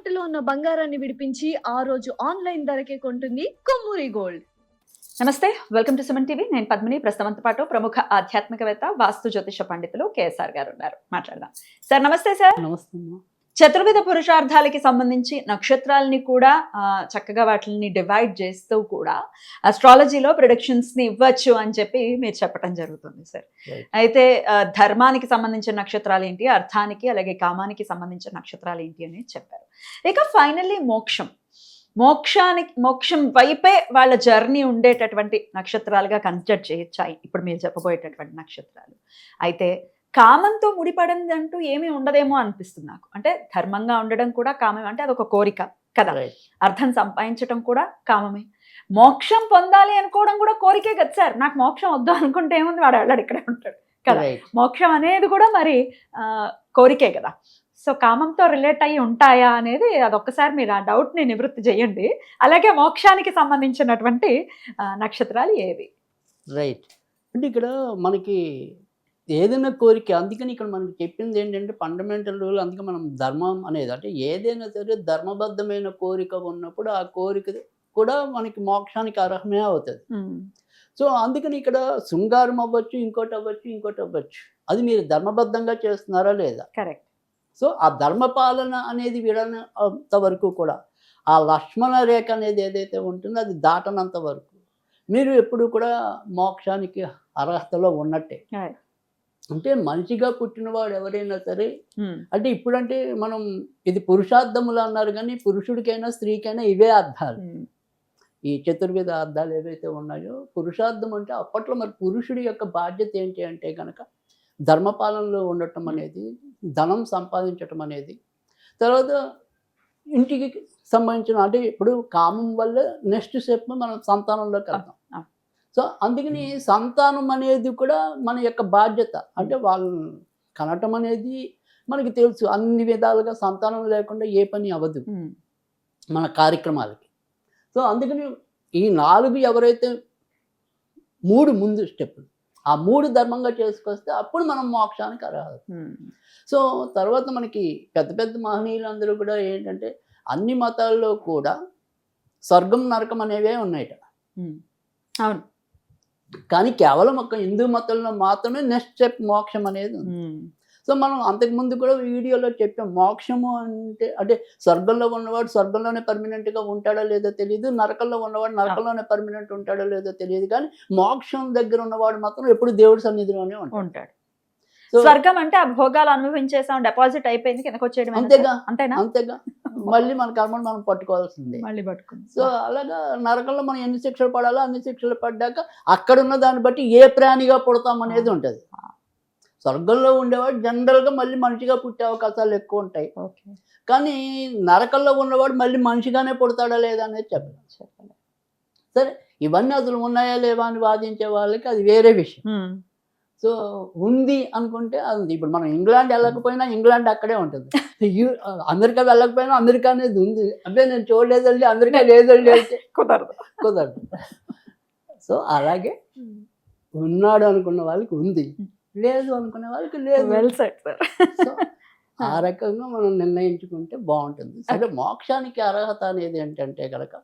తాకట్టులో ఉన్న బంగారాన్ని విడిపించి ఆ రోజు ఆన్లైన్ ధరకే కొంటుంది కొమ్మూరి గోల్డ్. నమస్తే, వెల్కమ్ టు సుమన్ టీవీ. నేను పద్మిని. ప్రస్తుతంతో పాటు ప్రముఖ ఆధ్యాత్మికవేత్త, వాస్తు జ్యోతిష పండితులు కేఎస్ఆర్ గారు ఉన్నారు. మాట్లాడదాం. సార్ నమస్తే. సార్ నమస్తే. చతుర్విధ పురుషార్థాలకి సంబంధించి నక్షత్రాలని కూడా చక్కగా వాటిని డివైడ్ చేస్తూ కూడా అస్ట్రాలజీలో ప్రిడిక్షన్స్ ని ఇవ్వచ్చు అని చెప్పి మీరు చెప్పడం జరుగుతుంది సార్. అయితే ధర్మానికి సంబంధించిన నక్షత్రాలు ఏంటి, అర్థానికి అలాగే కామానికి సంబంధించిన నక్షత్రాలు ఏంటి అనేది చెప్పారు. ఇక ఫైనల్లీ మోక్షం వైపే వాళ్ళ జర్నీ ఉండేటటువంటి నక్షత్రాలుగా కన్సిడర్ చేయొచ్చాయి ఇప్పుడు మీరు చెప్పబోయేటటువంటి నక్షత్రాలు. అయితే కామంతో ముడిపడింది అంటూ ఏమీ ఉండదేమో అనిపిస్తుంది నాకు. అంటే ధర్మంగా ఉండడం కూడా కామమే, అంటే అదొక కోరిక కదా. అర్థం సంపాదించడం కూడా కామమే. మోక్షం పొందాలి అనుకోవడం కూడా కోరికే కదా సార్. నాకు మోక్షం వద్దు అనుకుంటే ఏముంది, వాడు వెళ్ళాడు, ఇక్కడే ఉంటాడు కదా. మోక్షం అనేది కూడా మరి కోరికే కదా. సో కామంతో రిలేట్ అయ్యి ఉంటాయా అనేది అదొక్కసారి మీరు ఆ డౌట్ని నివృత్తి చేయండి. అలాగే మోక్షానికి సంబంధించినటువంటి నక్షత్రాలు ఏవి? రైట్. అంటే ఇక్కడ మనకి ఏదైనా కోరిక, అందుకని ఇక్కడ మనకి చెప్పింది ఏంటంటే ఫండమెంటల్ రూల్. అందుకే మనం ధర్మం అనేది, అంటే ఏదైనా సరే ధర్మబద్ధమైన కోరిక ఉన్నప్పుడు ఆ కోరిక కూడా మనకి మోక్షానికి అర్హమే అవుతుంది. సో అందుకని ఇక్కడ శృంగారం అవ్వచ్చు, ఇంకోటి అవ్వచ్చు. అది మీరు ధర్మబద్ధంగా చేస్తున్నారా లేదా. కరెక్ట్. సో ఆ ధర్మపాలన అనేది వీడనంత వరకు కూడా ఆ లక్ష్మణ రేఖ అనేది ఏదైతే ఉంటుందో అది దాటనంత వరకు మీరు ఎప్పుడు కూడా మోక్షానికి అర్హతలో ఉన్నట్టే. అంటే మనిషిగా పుట్టినవాడు ఎవరైనా సరే, అంటే ఇప్పుడంటే మనం ఇది పురుషార్థములు అన్నారు, కానీ పురుషుడికైనా స్త్రీకైనా ఇవే అర్థాలు. ఈ చతుర్విధ అర్థాలు ఏవైతే ఉన్నాయో, పురుషార్థం అంటే అప్పట్లో మరి పురుషుడి యొక్క బాధ్యత ఏంటి అంటే కనుక ధర్మపాలనలో ఉండటం అనేది, ధనం సంపాదించటం అనేది, తర్వాత ఇంటికి సంబంధించిన, అంటే ఇప్పుడు కామం వల్ల నెక్స్ట్ స్టెప్ మనం సంతానంలోకి వెళ్తాం. సో అందుకని సంతానం అనేది కూడా మన యొక్క బాధ్యత. అంటే వాళ్ళని కనటం అనేది మనకి తెలుసు, అన్ని విధాలుగా సంతానం లేకుండా ఏ పని అవ్వదు మన కార్యక్రమాలకి. సో అందుకని ఈ 4 ఎవరైతే 3 ముందు స్టెప్పులు, ఆ 3 ధర్మంగా చేసుకొస్తే అప్పుడు మనం మోక్షానికి అర్హత. సో తర్వాత మనకి పెద్ద పెద్ద మహనీయులందరూ కూడా ఏంటంటే అన్ని మతాల్లో కూడా స్వర్గం నరకం అనేవే ఉన్నాయట. అవును. కానీ కేవలం ఒక హిందూ మతంలో మాత్రమే నెక్స్ట్ స్టెప్ మోక్షం అనేది ఉంది. సో మనం అంతకుముందు కూడా వీడియోలో చెప్పాం, మోక్షము అంటే స్వర్గంలో ఉన్నవాడు స్వర్గంలోనే పర్మనెంట్గా ఉంటాడో లేదో తెలియదు, నరకంలో ఉన్నవాడు నరకంలోనే పర్మనెంట్ ఉంటాడో లేదో తెలియదు, కానీ మోక్షం దగ్గర ఉన్నవాడు మాత్రం ఎప్పుడు దేవుడి సన్నిధిలోనే ఉంటాడు. స్వర్గం అంటే ఆ భోగాలు అనుభవించేసాం, డిపాజిట్ అయిపోయింది, కిందకు వచ్చేయడం. అంతేగా మళ్ళీ మన కర్మను మనం పట్టుకోవాల్సిందే. సో అలాగా నరకంలో మనం ఎన్ని శిక్షలు పడాలో అన్ని శిక్షలు పడ్డాక అక్కడున్న దాన్ని బట్టి ఏ ప్రాణిగా పుడతాం అనేది ఉంటుంది. స్వర్గంలో ఉండేవాడు జనరల్గా మళ్ళీ మనిషిగా పుట్టే అవకాశాలు ఎక్కువ ఉంటాయి, కానీ నరకంలో ఉన్నవాడు మళ్ళీ మనిషిగానే పుడతాడా లేదా అనేది చెప్పలేదు. సరే, ఇవన్నీ అసలు ఉన్నాయా లేవా అని వాదించే వాళ్ళకి అది వేరే విషయం. సో ఉంది అనుకుంటే అది. ఇప్పుడు మనం ఇంగ్లాండ్ వెళ్ళకపోయినా ఇంగ్లాండ్ అక్కడే ఉంటుంది, అమెరికా వెళ్ళకపోయినా అమెరికా అనేది ఉంది. అదే నేను చూడలేదండి, అమెరికా లేదండి అంటే కుదరదు. సో అలాగే ఉన్నాడు అనుకున్న వాళ్ళకి ఉంది, లేదు అనుకునే వాళ్ళకి లేదు. సో ఆ రకంగా మనం నిర్ణయించుకుంటే బాగుంటుంది. సరే, మోక్షానికి అర్హత అనేది ఏంటంటే కనుక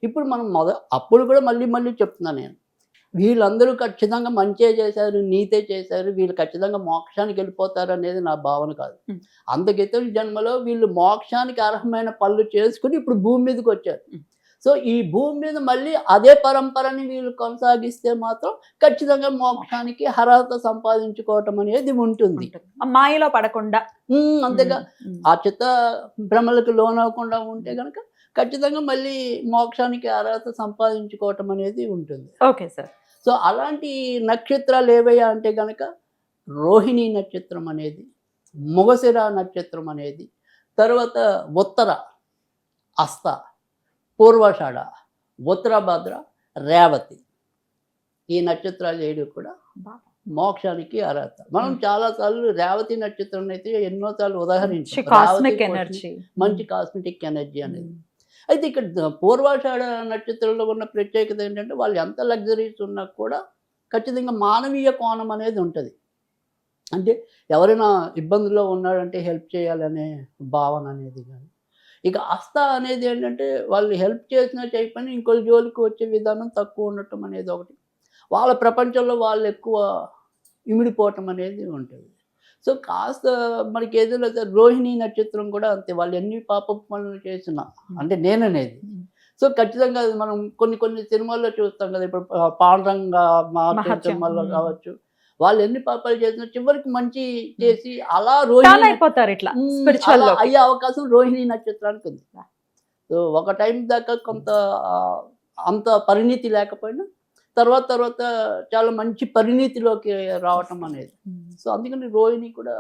ఇప్పుడు మనం అప్పుడు కూడా మళ్ళీ చెప్తున్నాను నేను, వీళ్ళందరూ ఖచ్చితంగా మంచే చేశారు, నీతే చేశారు, వీళ్ళు ఖచ్చితంగా మోక్షానికి వెళ్ళిపోతారు అనేది నా భావన కాదు. అందుకైతే జన్మలో వీళ్ళు మోక్షానికి అర్హమైన పనులు చేసుకుని ఇప్పుడు భూమి మీదకి వచ్చారు. సో ఈ భూమి మీద మళ్ళీ అదే పరంపరని వీళ్ళు కొనసాగిస్తే మాత్రం ఖచ్చితంగా మోక్షానికి అర్హత సంపాదించుకోవటం అనేది ఉంటుంది. మాయలో పడకుండా, అంతేగా ఆ చిత్త భ్రమలకు లోనవ్వకుండా ఉంటే కనుక ఖచ్చితంగా మళ్ళీ మోక్షానికి అర్హత సంపాదించుకోవటం అనేది ఉంటుంది. Okay sir. సో అలాంటి నక్షత్రాలు ఏవయ్యా అంటే కనుక రోహిణి నక్షత్రం అనేది, మృగశిర నక్షత్రం అనేది, తర్వాత ఉత్తర, హస్త, పూర్వాషాఢ, ఉత్తరాభద్ర, రేవతి, ఈ నక్షత్రాలు 7 కూడా మోక్షానికి అర్హత. మనం చాలాసార్లు రేవతి నక్షత్రం అయితే ఎన్నోసార్లు ఉదాహరించాం, మంచి కాస్మెటిక్ ఎనర్జీ అనేది. అయితే ఇక్కడ పూర్వాషాఢ నక్షత్రంలో ఉన్న ప్రత్యేకత ఏంటంటే వాళ్ళు ఎంత లగ్జరీస్ ఉన్నా కూడా ఖచ్చితంగా మానవీయ కోణం అనేది ఉంటుంది. అంటే ఎవరైనా ఇబ్బందుల్లో ఉన్నాడంటే హెల్ప్ చేయాలనే భావన అనేది కానీ, ఇక హస్త అనేది ఏంటంటే వాళ్ళు హెల్ప్ చేసినా చేయకపోయినా ఇంకొక జోలికి వచ్చే విధానం తక్కువ ఉండటం అనేది ఒకటి. వాళ్ళ ప్రపంచంలో వాళ్ళు ఎక్కువ ఇమిడిపోవటం అనేది ఉంటుంది. సో కాస్త మనకి ఏదైనా రోహిణి నక్షత్రం కూడా అంతే. వాళ్ళు ఎన్ని పాపపు పనులు చేసినా అంటే నేననేది. సో ఖచ్చితంగా అది మనం కొన్ని సినిమాల్లో చూస్తాం కదా. ఇప్పుడు పాండురంగ మహత్యం సినిమాల్లో కావచ్చు, వాళ్ళు ఎన్ని పాపాలు చేసినా చివరికి మంచి చేసి అలా రోహిణి అయిపోతారు ఇట్లా అలా అయ్యే అవకాశం రోహిణి నక్షత్రానికి ఉంది. సో ఒక టైం దాకా కొంత అంత పరిణితి లేకపోయినా తర్వాత చాలా మంచి పరిణితిలోకి రావటం అనేది. సో అందుకని రోహిణి కూడా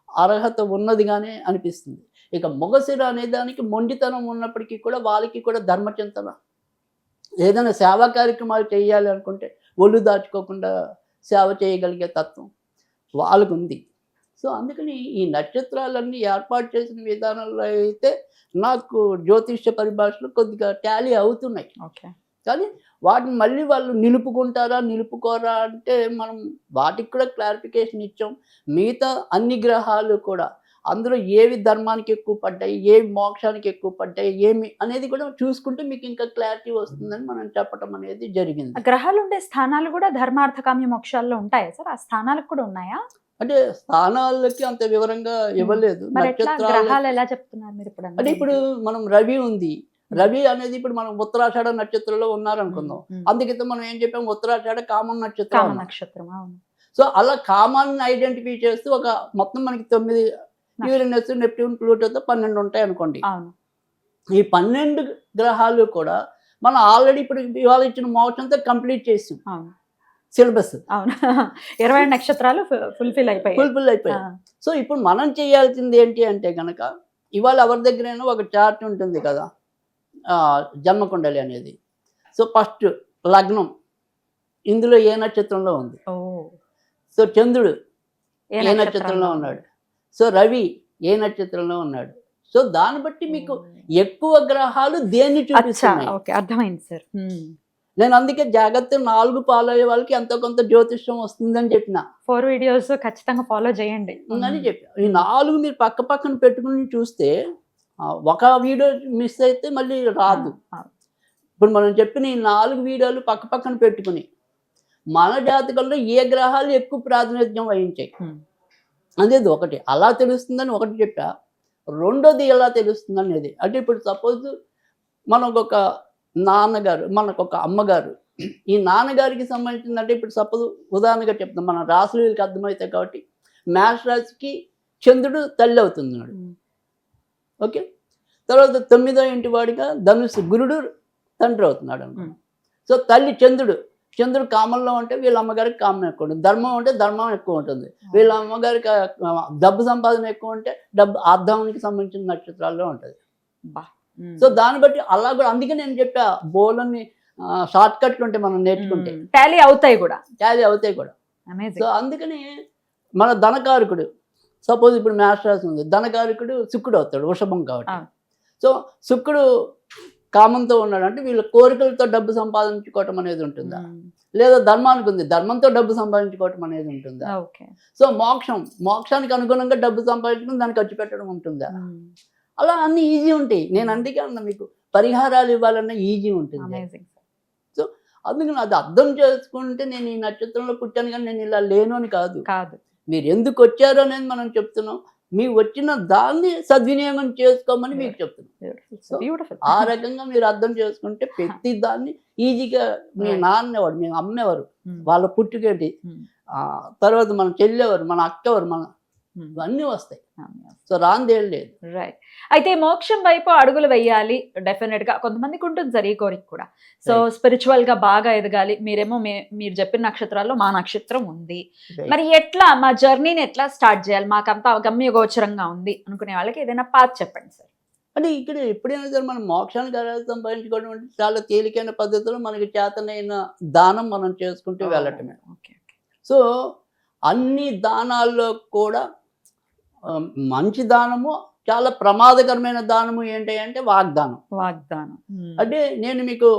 అర్హత ఉన్నదిగానే అనిపిస్తుంది. ఇక మొగశిర అనే దానికి మొండితనం ఉన్నప్పటికీ కూడా వాళ్ళకి కూడా ధర్మచింతన, ఏదైనా సేవా కార్యక్రమాలు చేయాలి అనుకుంటే ఒళ్ళు దాచుకోకుండా సేవ చేయగలిగే తత్వం వాళ్ళకు ఉంది. సో అందుకని ఈ నక్షత్రాలన్నీ ఏర్పాటు చేసిన విధానంలో అయితే నాకు జ్యోతిష్య పరిభాషలు కొద్దిగా టాలీ అవుతున్నాయి. ఓకే, కానీ వాటిని మళ్ళీ వాళ్ళు నిలుపుకుంటారా నిలుపుకోరా అంటే మనం వాటికి కూడా క్లారిఫికేషన్ ఇచ్చాం. మిగతా అన్ని గ్రహాలు కూడా అందులో ఏవి ధర్మానికి ఎక్కువ పడ్డాయి, ఏవి మోక్షానికి ఎక్కువ పడ్డాయి, ఏమి అనేది కూడా చూసుకుంటే మీకు ఇంకా క్లారిటీ వస్తుందని మనం చెప్పడం అనేది జరిగింది. గ్రహాలు ఉండే స్థానాలు కూడా ధర్మార్థ కామ్య మోక్షాల్లో ఉంటాయా సార్? ఆ స్థానాలకు కూడా ఉన్నాయా? అంటే స్థానాలకి అంత వివరంగా ఇవ్వలేదు. గ్రహాలు ఎలా చెప్తున్నారు మీరు ఇప్పుడు? అంటే ఇప్పుడు మనం రవి ఉంది. రవి అనేది ఇప్పుడు మనం ఉత్తరాషాఢ నక్షత్రంలో ఉన్నారనుకుందాం. అందుకైతే మనం ఏం చెప్పాం, ఉత్తరాషాఢ కామన్ నక్షత్రం. సో అలా కామాన్ని ఐడెంటిఫై చేస్తూ ఒక మొత్తం మనకి 9 యూరేనస్, నెప్ట్యూన్, ప్లూటోతో 12 ఉంటాయి అనుకోండి. ఈ 12 గ్రహాలు కూడా మనం ఆల్రెడీ ఇప్పుడు ఇవాళ ఇచ్చిన మోక్షంతో కంప్లీట్ చేసాం సిలబస్. అవును, 20 నక్షత్రాలు ఫుల్ఫిల్ అయిపోయాయి. సో ఇప్పుడు మనం చేయాల్సింది ఏంటి అంటే కనుక ఇవాళ ఎవరి దగ్గరైనా ఒక చార్ట్ ఉంటుంది కదా, జన్మకుండలి అనేది. సో ఫస్ట్ లగ్నం ఇందులో ఏ నక్షత్రంలో ఉంది, సో చంద్రుడు ఏ నక్షత్రంలో ఉన్నాడు, సో రవి ఏ నక్షత్రంలో ఉన్నాడు. సో దాన్ని బట్టి మీకు ఎక్కువ గ్రహాలు దేన్ని చూపిస్తున్నాయి. అర్థమైంది సార్. నేను అందుకే జాగ్రత్త 4 ఫాలో అయ్యే వాళ్ళకి ఎంతో కొంత జ్యోతిష్యం వస్తుందని చెప్పిన. 4 వీడియోస్ ఖచ్చితంగా ఫాలో చేయండి అని చెప్పా. ఈ 4 మీరు పక్క పక్కన పెట్టుకుని చూస్తే ఒక వీడియో మిస్ అయితే మళ్ళీ రాదు. ఇప్పుడు మనం చెప్పిన ఈ 4 వీడియోలు పక్క పక్కన పెట్టుకుని మన జాతకంలో ఏ గ్రహాలు ఎక్కువ ప్రాతినిధ్యం వహించాయి అనేది ఒకటి అలా తెలుస్తుందని ఒకటి చెప్పా. రెండోది ఎలా తెలుస్తుంది అనేది అంటే ఇప్పుడు సపోజ్ మనకు ఒక నాన్నగారు, మనకు ఒక అమ్మగారు, ఈ నాన్నగారికి సంబంధించిందంటే ఇప్పుడు సపోజ్ ఉదాహరణగా చెప్తాం, మన రాశులకి అర్థమవుతాయి కాబట్టి మేష రాశికి చంద్రుడు తల్లి అవుతున్నాడు. ఓకే, తర్వాత 9వ ఇంటి వాడిగా ధనుసు గురుడు తండ్రి అవుతున్నాడు అనుకో. సో తల్లి చంద్రుడు కామంలో ఉంటే వీళ్ళ అమ్మగారికి కామం ఎక్కువ ఉంటుంది, ధర్మం ఉంటే ధర్మం ఎక్కువ ఉంటుంది, వీళ్ళ అమ్మగారికి డబ్బు సంపాదన ఎక్కువ ఉంటే డబ్బు ఆర్ధానికి సంబంధించిన నక్షత్రాల్లో ఉంటుంది. సో దాన్ని బట్టి అలా కూడా అందుకే నేను చెప్పా బోలని షార్ట్ కట్లు ఉంటే మనం నేర్చుకుంటే టాలీ అవుతాయి కూడా. సో అందుకని మన ధనకారకుడు సపోజ్ ఇప్పుడు మేష రాశి ఉంది, ధనకారకుడు శుక్రుడు అవుతాడు వృషభం కాబట్టి. సో శుక్రుడు కామంతో ఉన్నాడు అంటే వీళ్ళ కోరికలతో డబ్బు సంపాదించుకోవటం అనేది ఉంటుందా, లేదా ధర్మానికి ఉంది ధర్మంతో డబ్బు సంపాదించుకోవటం అనేది ఉంటుందా. సో మోక్షానికి అనుగుణంగా డబ్బు సంపాదించుకుని దాన్ని ఖర్చు పెట్టడం ఉంటుందా. అలా అన్ని ఈజీ ఉంటాయి. నేను అందుకే అన్నా మీకు పరిహారాలు ఇవ్వాలన్నా ఈజీ ఉంటుంది. సో అందుకని అది అర్థం చేసుకుంటే నేను ఈ నక్షత్రంలో పుట్టాను కానీ నేను ఇలా లేను అని కాదు. మీరు ఎందుకు వచ్చారు అనేది మనం చెప్తున్నాం. మీరు వచ్చిన దాన్ని సద్వినియోగం చేసుకోమని మీకు చెప్తున్నాం. ఆ రకంగా మీరు అర్థం చేసుకుంటే ప్రతి దాన్ని ఈజీగా మీ నాన్నవాడు, మీ అమ్మేవారు, వాళ్ళ పుట్టుకేంటి, తర్వాత మన చెల్లెవారు, మన అక్కవారు, మన ఇవన్నీ వస్తాయి. సో రాందేళ్ళు లేదు. రైట్. అయితే మోక్షం వైపు అడుగులు వేయాలి డెఫినెట్ గా కొంతమందికి ఉంటుంది సార్ ఈ కోరిక కూడా. సో స్పిరిచువల్ గా బాగా ఎదగాలి. మీరేమో మీరు చెప్పిన నక్షత్రాల్లో మా నక్షత్రం ఉంది, మరి ఎట్లా మా జర్నీని ఎట్లా స్టార్ట్ చేయాలి, మాకంతా గమ్య గోచరంగా ఉంది అనుకునే వాళ్ళకి ఏదైనా పాత్ చెప్పండి సార్. అంటే ఇక్కడ ఎప్పుడైనా సరే మనం మోక్షానికి సంపాదించుకోవడం అంటే చాలా తేలికైన పద్ధతిలో మనకి చేతనైన దానం మనం చేసుకుంటూ వెళ్ళటమే. సో అన్ని దానాల్లో కూడా మంచి దానము, చాలా ప్రమాదకరమైన దానము ఏంటి అంటే వాగ్దానం. అంటే నేను మీకు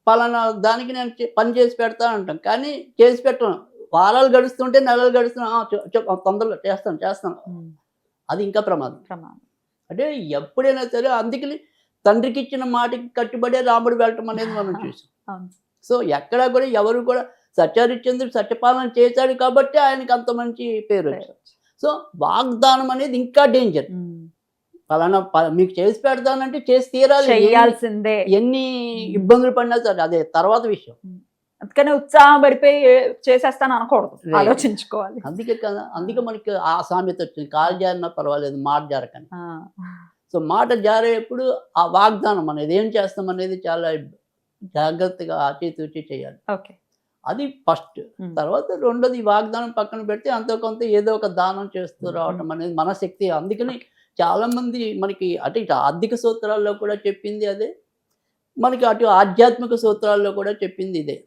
పలానా దానికి నేను పని చేసి పెడతా అంటాం, కానీ చేసి పెట్టను. వారాలు గడుస్తుంటే నెలలు గడుస్తున్నా తొందరలో చేస్తాను, అది ఇంకా ప్రమాదం. అంటే ఎప్పుడైనా సరే అందుకని తండ్రికి ఇచ్చిన మాటకి కట్టుబడే రాముడు వెళ్ళటం అనేది మనం చూసాం. అవును. సో ఎక్కడా కూడా ఎవరు కూడా సత్యహరిశ్చంద్రుడు సత్యపాలన చేశాడు కాబట్టి ఆయనకి అంత మంచి పేరు వచ్చింది. సో వాగ్దానం అనేది ఇంకా డేంజర్. పలానా మీకు చేసి పెడతానంటే చేసి తీరాలి, చేయాల్సిందే. ఎన్ని ఇబ్బందులు పడినా సరే అదే తర్వాత విషయం. అందుకని ఉత్సాహం పడిపోయి చేసేస్తాను అనకూడదు, ఆలోచించుకోవాలి. అందుకే మనకి ఆ సామెత వచ్చింది, కాలు జారినా పర్వాలేదు మాట జారకని. సో మాట జారేప్పుడు ఆ వాగ్దానం అనేది ఏం చేస్తాం అనేది చాలా జాగ్రత్తగా ఆచితూచి చేయాలి. ఓకే, అది ఫస్ట్. తర్వాత రెండోది వాగ్దానం పక్కన పెడితే అంతో కొంత ఏదో ఒక దానం చేస్తూ రావటం అనేది మన శక్తి. అందుకని చాలా మంది మనకి అటు ఇటు ఆర్థిక సూత్రాల్లో కూడా చెప్పింది అదే, మనకి అటు ఆధ్యాత్మిక సూత్రాల్లో కూడా చెప్పింది ఇదే.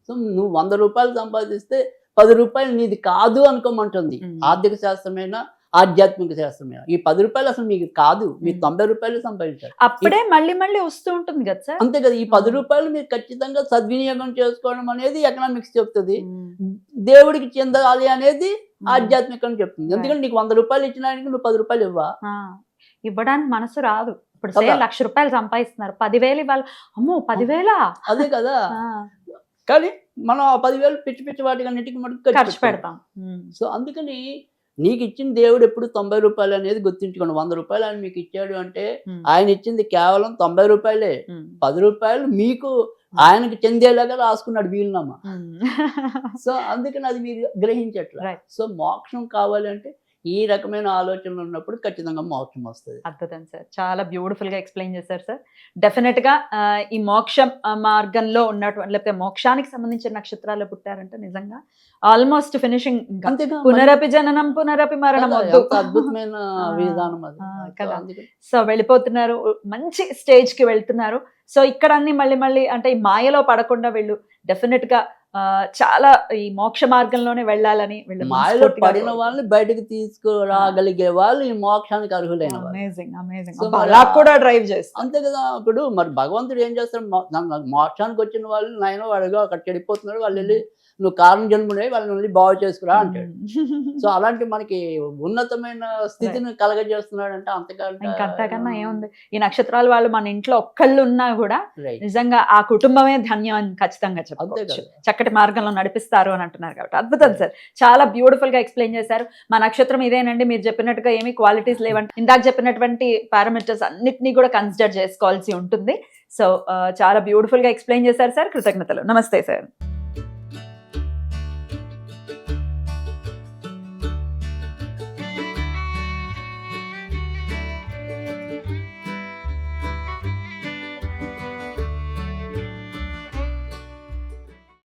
సో నువ్వు 100 రూపాయలు సంపాదిస్తే 10 రూపాయలు నీది కాదు అనుకోమంటుంది ఆర్థిక శాస్త్రమైనా ఆధ్యాత్మిక శాస్త్రమైనా. ఈ 10 రూపాయలు అసలు మీకు కాదు, మీరు 90 రూపాయలు సంపాదించారు. అప్పుడే మళ్ళీ మళ్ళీ వస్తూ ఉంటుంది కదా సార్. అంతే కదా, ఈ 10 రూపాయలు మీరు ఖచ్చితంగా సద్వినియోగం చేసుకోవడం అనేది ఎకనామిక్స్ చెప్తుంది, దేవుడికి చెందాలి అనేది ఆధ్యాత్మికం చెప్తుంది. ఎందుకంటే నీకు 100 రూపాయలు ఇచ్చినానికి నువ్వు 10 రూపాయలు ఇవ్వడానికి మనసు రాదు. ఇప్పుడు 1,00,000 రూపాయలు సంపాదిస్తున్నారు, 10,000 ఇవ్వాలి, అమ్మో 10,000. అదే కదా, కానీ మనం ఆ 10,000 పిచ్చి పిచ్చి వాటికి అన్నిటికీ మనకు ఖర్చు పెడతాం. సో అందుకని నీకు ఇచ్చిన దేవుడు ఎప్పుడు 90 రూపాయలు అనేది గుర్తుంచుకోండి. 100 రూపాయలు ఆయన మీకు ఇచ్చాడు అంటే ఆయన ఇచ్చింది కేవలం 90 రూపాయలే. 10 రూపాయలు మీకు ఆయనకి చెందేలాగా రాసుకున్నాడు వీలునామా. సో అందుకని అది మీరు గ్రహించట్లా. సో మోక్షం కావాలి అంటే ఈ రకమైన ఆలోచనలు ఉన్నప్పుడు ఖచ్చితంగా మోక్షం వస్తుంది. అద్భుతం సార్, చాలా బ్యూటిఫుల్ గా ఎక్స్ప్లెయిన్ చేశారు సార్. డెఫినెట్ గా ఈ మోక్షం మార్గంలో ఉన్నటువంటి లేకపోతే మోక్షానికి సంబంధించిన నక్షత్రాలు పుట్టారంటే నిజంగా ఆల్మోస్ట్ ఫినిషింగ్. పునరపి జననం పునరపి మరణం. అద్భుతమైన విధానం అది. సో వెళ్ళిపోతున్నారు, మంచి స్టేజ్ కి వెళ్తున్నారు. సో ఇక్కడ అన్ని మళ్ళీ మళ్ళీ అంటే ఈ మాయలో పడకుండా వీళ్ళు డెఫినెట్ గా చాలా ఈ మోక్ష మార్గంలోనే వెళ్ళాలని, మాయలో పడిన వాళ్ళని బయటకు తీసుకురాగలిగే వాళ్ళు ఈ మోక్షానికి అర్హులైన. అలా కూడా డ్రైవ్ చేస్తారు. అంతే కదా. ఇప్పుడు మరి భగవంతుడు ఏం చేస్తాడు, మోక్షానికి వచ్చిన వాళ్ళు నాయన వాడుగా అక్కడ చెడిపోతున్నాడు, వాళ్ళు వెళ్ళి నువ్వు కారణ జన్ముడే వాళ్ళని వెళ్ళి బాగు చేసుకురా అంటాడు. సో అలాంటి మనకి ఉన్నతమైన స్థితిని కలగజేస్తున్నాడు అంటే అంతకన్నా ఏముంది. ఈ నక్షత్రాలు వాళ్ళు మన ఇంట్లో ఒక్కళ్ళు ఉన్నా కూడా నిజంగా ఆ కుటుంబమే ధన్యం అని ఖచ్చితంగా చెప్పవచ్చు. చక్కటి మార్గంలో నడిపిస్తారు అని అంటున్నారు కాబట్టి అద్భుతం సార్, చాలా బ్యూటిఫుల్ గా ఎక్స్ప్లెయిన్ చేశారు. మా నక్షత్రం ఇదేనండి, మీరు చెప్పినట్టుగా ఏమి క్వాలిటీస్ లేవంటే ఇందాక చెప్పినటువంటి పారామీటర్స్ అన్నిటినీ కూడా కన్సిడర్ చేసుకోవాల్సి ఉంటుంది. సో చాలా బ్యూటిఫుల్ గా ఎక్స్ప్లెయిన్ చేశారు సార్, కృతజ్ఞతలు. నమస్తే సార్.